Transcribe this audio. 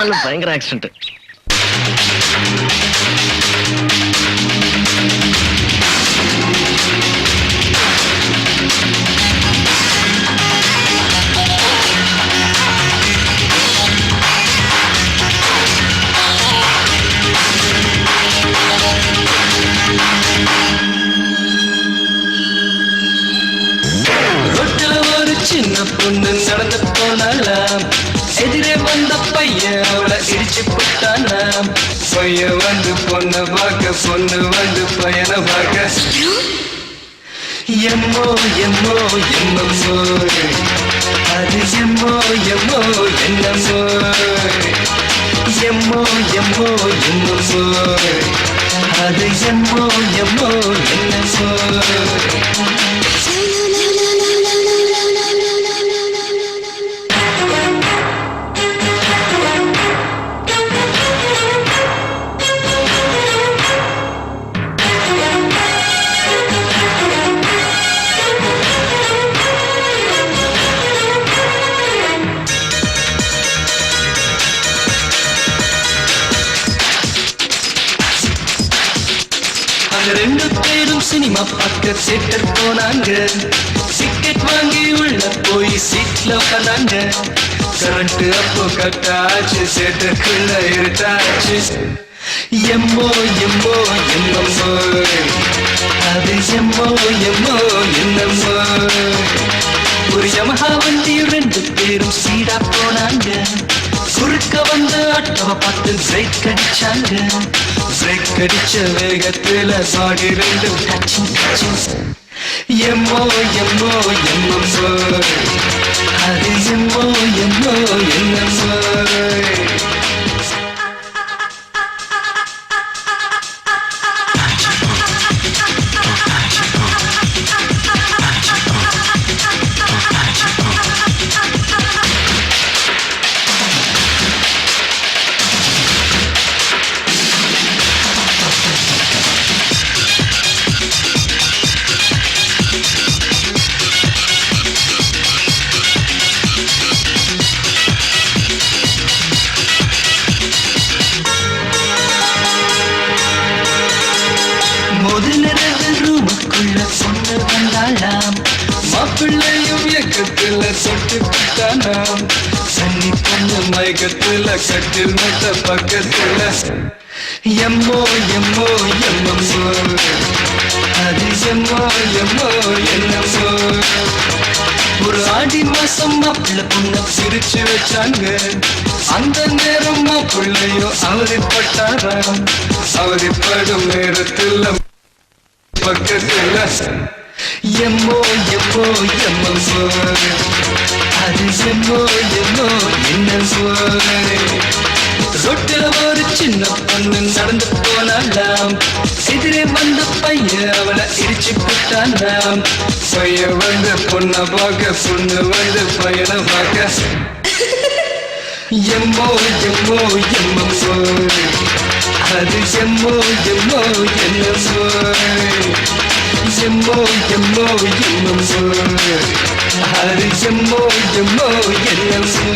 பயங்கர ஆக்சிடென்ட். ரோட்டுல ஒரு சின்ன பொண்ணு நடந்து போனாலாம். எதிரே வந்த பையன் அவளை இடிச்சு போட்டானாம். பையன் வந்து பொண்ணை பார்க்க, பொண்ணு வந்து பையனை பார்க்க. எம்மோ எம்மோ எம்மோ, அது எம்மோ எம்மோ என்னமோ. எம்மோ எம்மோ எம்மோ, அது எம்மோ எம்மோ என்னமோ. அந்த ரெண்டு பேரும் சினிமா பார்க்க தியேட்டர் போனாங்க. டிக்கெட் வாங்கி உள்ள போய் சீட்ல உட்காந்தாங்க. கரண்ட் அப்போ கட்டாச்சு, தியேட்டருக்குள்ள இருட்டாச்சு. எம்மோ எம்மோ என்னமோ, அது எம்மோ எம்மோ என்னமோ. ஒரு யமஹா வண்டி ரெண்டு பேரும் சீடா போனாங்க. குறுக்க வந்து ஆட்டோவை பார்த்து பிரேக் அடிச்சாங்க. பிரேக் அடிச்ச வேகத்துல பாடி ரெண்டும் டச்சிங் டச்சிங். எம்மோ எம்மோ எம்மோ, அது எம்மோ எம்மோ என்னமோ. முதலிரவு ரூமுக்குள்ள பொண்ணு வந்தாளாம். மாப்பிள்ளையும் இயக்கத்துல தொட்டு விட்டானாம். சன்னி பொண்ணு மயக்கத்துல கட்டில் மொத்த பக்கத்துல. எம்மோ எம்மோ எம்மோ, அது எம்மோ எம்மோ என்னமோ. ஒரு ஆடி மாசம் மாப்பிள்ளை பொண்ணை பிரிச்சு வச்சாங்க. அந்த நேரம் மாப்பிள்ளையும் அவதிப்பட்டாராம். அவதிப்படும் நேரத்துல பக்கத்துல. எம்மோ எம்மோ எம்மோ, அது எம்மோ எம்மோ என்னமோ. ரோட்டுல ஒரு சின்ன பொண்ணு நடந்து போனாலாம். எதிரே வந்த பையன் அவளை இடிச்சு போட்டானாம். பையன் வந்து பொண்ணை பார்க்க, பொண்ணு வந்து பையனை பார்க்க. எம்மோ எம்மோ எம்மோ, அது எம்மோ எம்மோ என்னமோ. எம்மோ எம்மோ எம்மோ, அது எம்மோ எம்மோ என்னமோ.